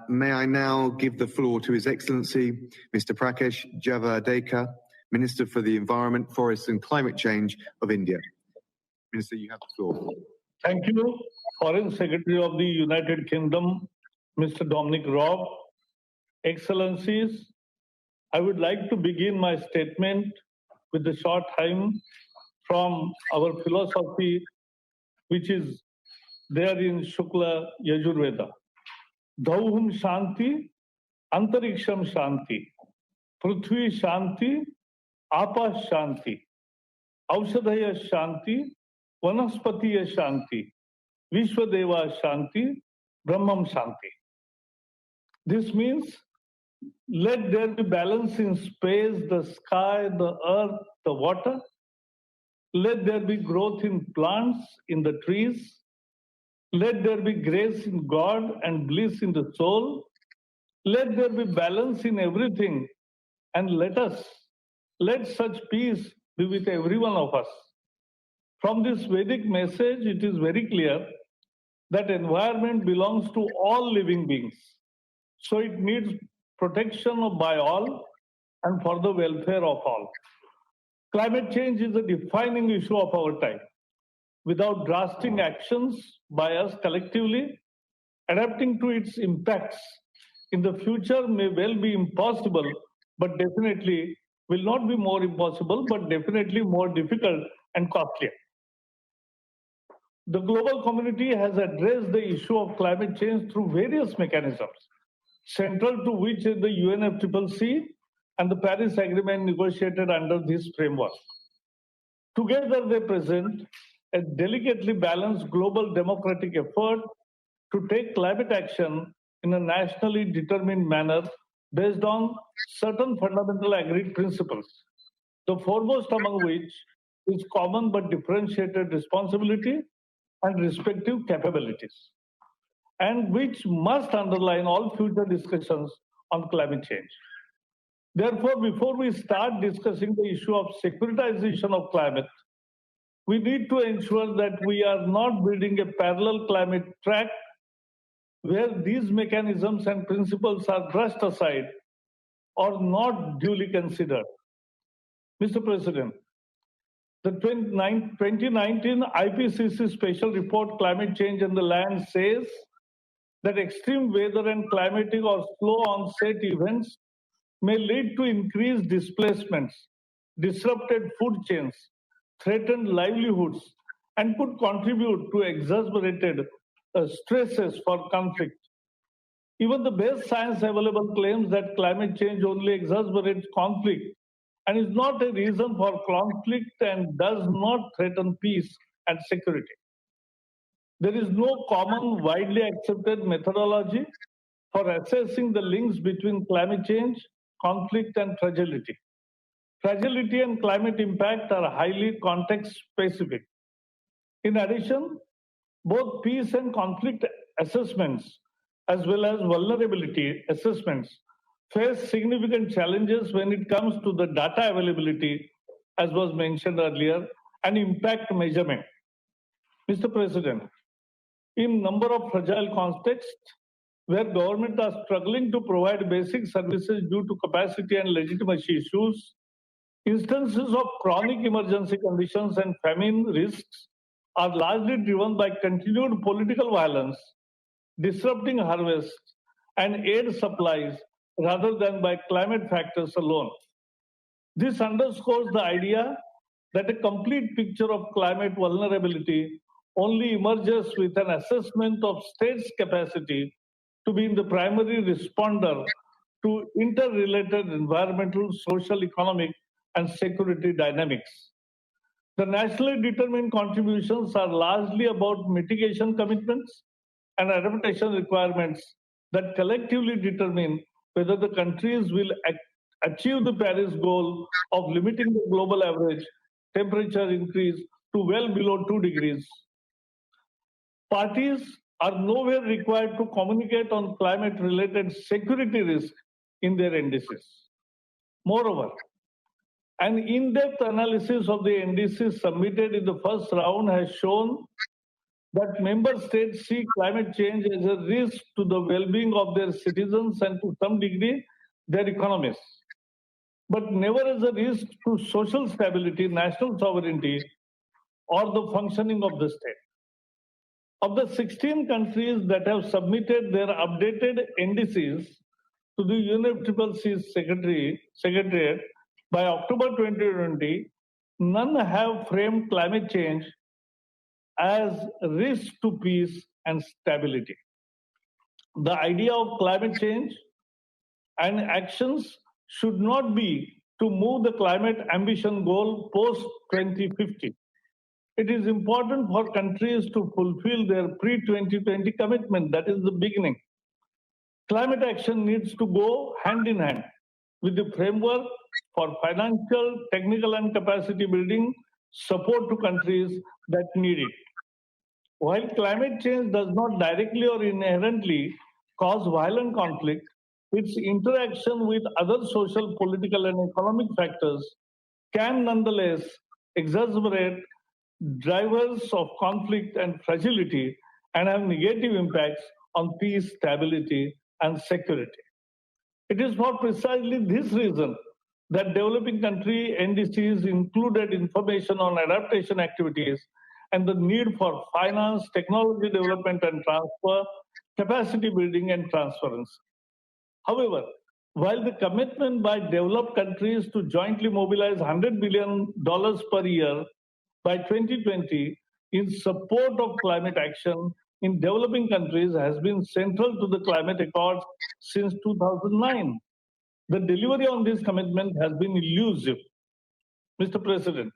May I now give the floor to His Excellency, Mr. Prakash Javadekar, Minister for the Environment, Forests and Climate Change of India. Minister, you have the floor. Thank you, Foreign Secretary of the United Kingdom, Mr. Dominic Raab. Excellencies, I would like to begin my statement with a short hymn from our philosophy, which is there in Shukla Yajurveda. Dhauhum Shanti, Antariksham Shanti, Prithvi Shanti, Apa Shanti, Aushadhaya Shanti, Vanaspatiya Shanti, Vishwadeva Shanti, Brahmam Shanti. This means let there be balance in space, the sky, the earth, the water. Let there be growth in plants, in the trees. Let there be grace in God and bliss in the soul. Let there be balance in everything. And let such peace be with every one of us. From this Vedic message, it is very clear that environment belongs to all living beings. So it needs protection by all and for the welfare of all. Climate change is a defining issue of our time. Without drastic actions by us collectively, adapting to its impacts in the future may well be impossible, but definitely will not be more impossible, but definitely more difficult and costlier. The global community has addressed the issue of climate change through various mechanisms, central to which is the UNFCCC and the Paris Agreement negotiated under this framework. Together they present a delicately balanced global democratic effort to take climate action in a nationally determined manner based on certain fundamental agreed principles, the foremost among which is common but differentiated responsibility and respective capabilities, and which must underline all future discussions on climate change. Therefore, before we start discussing the issue of securitization of climate, we need to ensure that we are not building a parallel climate track where these mechanisms and principles are brushed aside or not duly considered. Mr. President, the 2019 IPCC Special Report Climate Change and the Land says that extreme weather and climatic or slow onset events may lead to increased displacements, disrupted food chains, threatened livelihoods, and could contribute to exacerbated stresses for conflict. Even the best science available claims that climate change only exacerbates conflict and is not a reason for conflict and does not threaten peace and security. There is no common, widely accepted methodology for assessing the links between climate change, conflict, and fragility. Fragility and climate impact are highly context-specific. In addition, both peace and conflict assessments, as well as vulnerability assessments, face significant challenges when it comes to the data availability, as was mentioned earlier, and impact measurement. Mr. President, in number of fragile contexts where governments are struggling to provide basic services due to capacity and legitimacy issues, instances of chronic emergency conditions and famine risks are largely driven by continued political violence, disrupting harvests and aid supplies rather than by climate factors alone. This underscores the idea that a complete picture of climate vulnerability only emerges with an assessment of states' capacity to be the primary responder to interrelated environmental, social, economic, and security dynamics. The nationally determined contributions are largely about mitigation commitments and adaptation requirements that collectively determine whether the countries will achieve the Paris goal of limiting the global average temperature increase to well below 2 degrees. Parties are nowhere required to communicate on climate-related security risk in their NDCs. Moreover, an in-depth analysis of the NDCs submitted in the first round has shown that member states see climate change as a risk to the well-being of their citizens and to some degree their economies, but never as a risk to social stability, national sovereignty, or the functioning of the state. Of the 16 countries that have submitted their updated NDCs to the UNFCCC Secretariat by October 2020, none have framed climate change as risk to peace and stability. The idea of climate change and actions should not be to move the climate ambition goal post 2050. It is important for countries to fulfill their pre-2020 commitment. That is the beginning. Climate action needs to go hand in hand with the framework for financial, technical, and capacity building support to countries that need it. While climate change does not directly or inherently cause violent conflict, its interaction with other social, political, and economic factors can nonetheless exacerbate drivers of conflict and fragility and have negative impacts on peace, stability, and security. It is for precisely this reason that developing country NDCs included information on adaptation activities and the need for finance, technology development and transfer, capacity building and transference. However, while the commitment by developed countries to jointly mobilize $100 billion per year by 2020 in support of climate action in developing countries has been central to the climate accords since 2009. The delivery on this commitment has been elusive. Mr. President,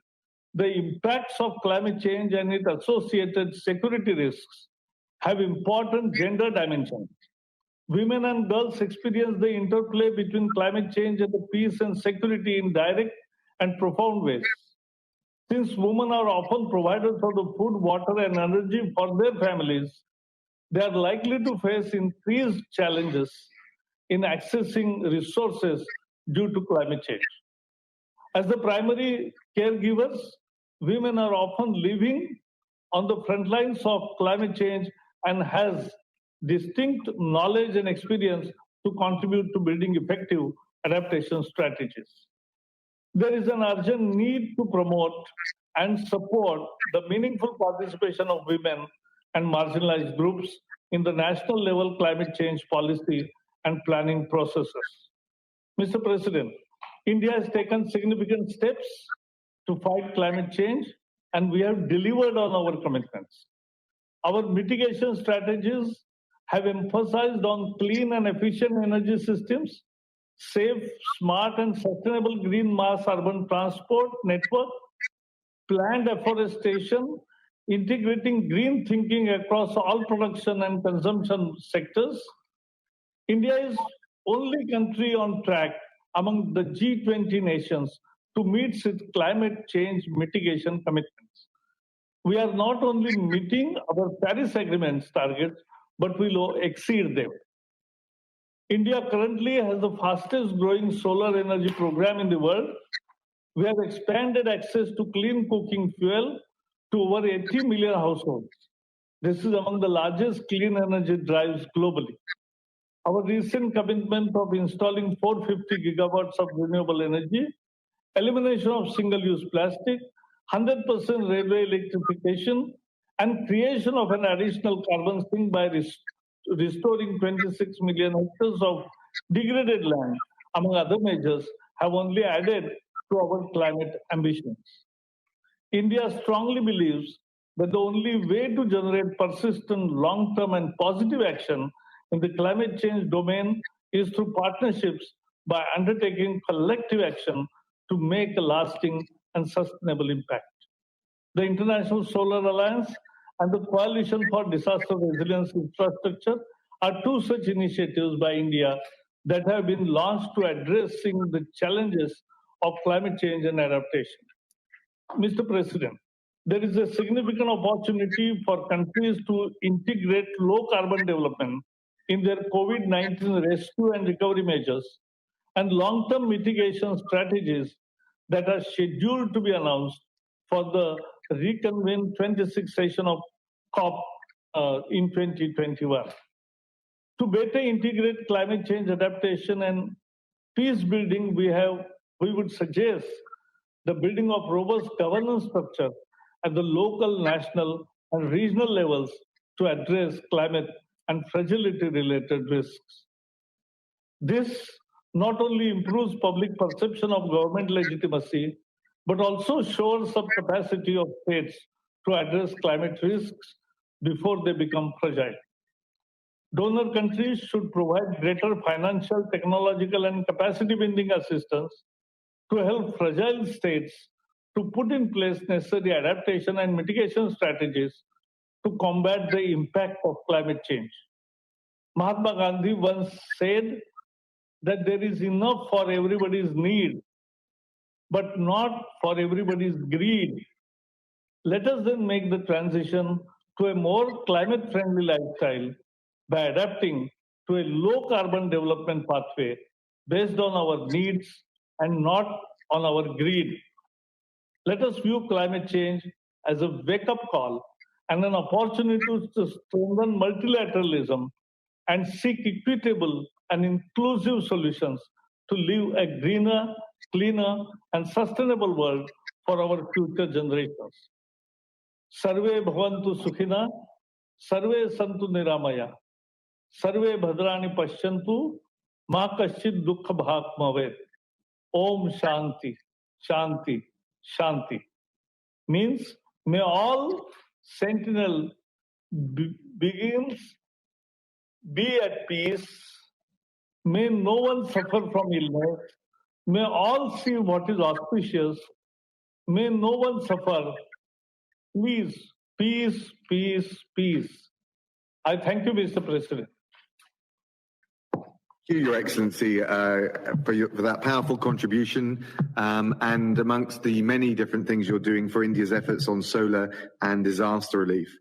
the impacts of climate change and its associated security risks have important gender dimensions. Women and girls experience the interplay between climate change and the peace and security in direct and profound ways. Since women are often providers of the food, water, and energy for their families, they are likely to face increased challenges in accessing resources due to climate change. As the primary caregivers, women are often living on the front lines of climate change and has distinct knowledge and experience to contribute to building effective adaptation strategies. There is an urgent need to promote and support the meaningful participation of women and marginalized groups in the national level climate change policy and planning processes. Mr. President, India has taken significant steps to fight climate change, and we have delivered on our commitments. Our mitigation strategies have emphasized on clean and efficient energy systems, safe, smart, and sustainable green mass urban transport network, planned afforestation, integrating green thinking across all production and consumption sectors. India is only country on track among the G20 nations to meet its climate change mitigation commitments. We are not only meeting our Paris Agreement's targets, but will exceed them. India currently has the fastest growing solar energy program in the world. We have expanded access to clean cooking fuel to over 80 million households. This is among the largest clean energy drives globally. Our recent commitment of installing 450 gigawatts of renewable energy, elimination of single-use plastic, 100% railway electrification, and creation of an additional carbon sink by restoring 26 million hectares of degraded land, among other measures, have only added to our climate ambitions. India strongly believes that the only way to generate persistent, long-term, and positive action in the climate change domain is through partnerships by undertaking collective action to make a lasting and sustainable impact. The International Solar Alliance and the Coalition for Disaster Resilience Infrastructure are two such initiatives by India that have been launched to addressing the challenges of climate change and adaptation. Mr. President, there is a significant opportunity for countries to integrate low carbon development in their COVID-19 rescue and recovery measures and long-term mitigation strategies that are scheduled to be announced for the reconvened 26th session of COP in 2021. To better integrate climate change adaptation and peace building, we would suggest the building of robust governance structure at the local, national, and regional levels to address climate and fragility-related risks. This not only improves public perception of government legitimacy, but also shores up capacity of states to address climate risks before they become fragile. Donor countries should provide greater financial, technological, and capacity building assistance to help fragile states to put in place necessary adaptation and mitigation strategies to combat the impact of climate change. Mahatma Gandhi once said that there is enough for everybody's need, but not for everybody's greed. Let us then make the transition to a more climate-friendly lifestyle by adapting to a low-carbon development pathway based on our needs and not on our greed. Let us view climate change as a wake-up call and an opportunity to strengthen multilateralism and seek equitable and inclusive solutions to live a greener, cleaner, and sustainable world for our future generations. Sarve bhavantu sukhina, sarve santu niramaya, sarve bhadrani pashyantu, ma kaschid dukkha bhak bhavet. Om Shanti, Shanti, Shanti. Means, may all sentinel beings be at peace. May no one suffer from illness. May all see what is auspicious. May no one suffer. Please, peace, peace, peace. I thank you, Mr. President. Thank you, Your Excellency, for that powerful contribution and amongst the many different things you're doing for India's efforts on solar and disaster relief.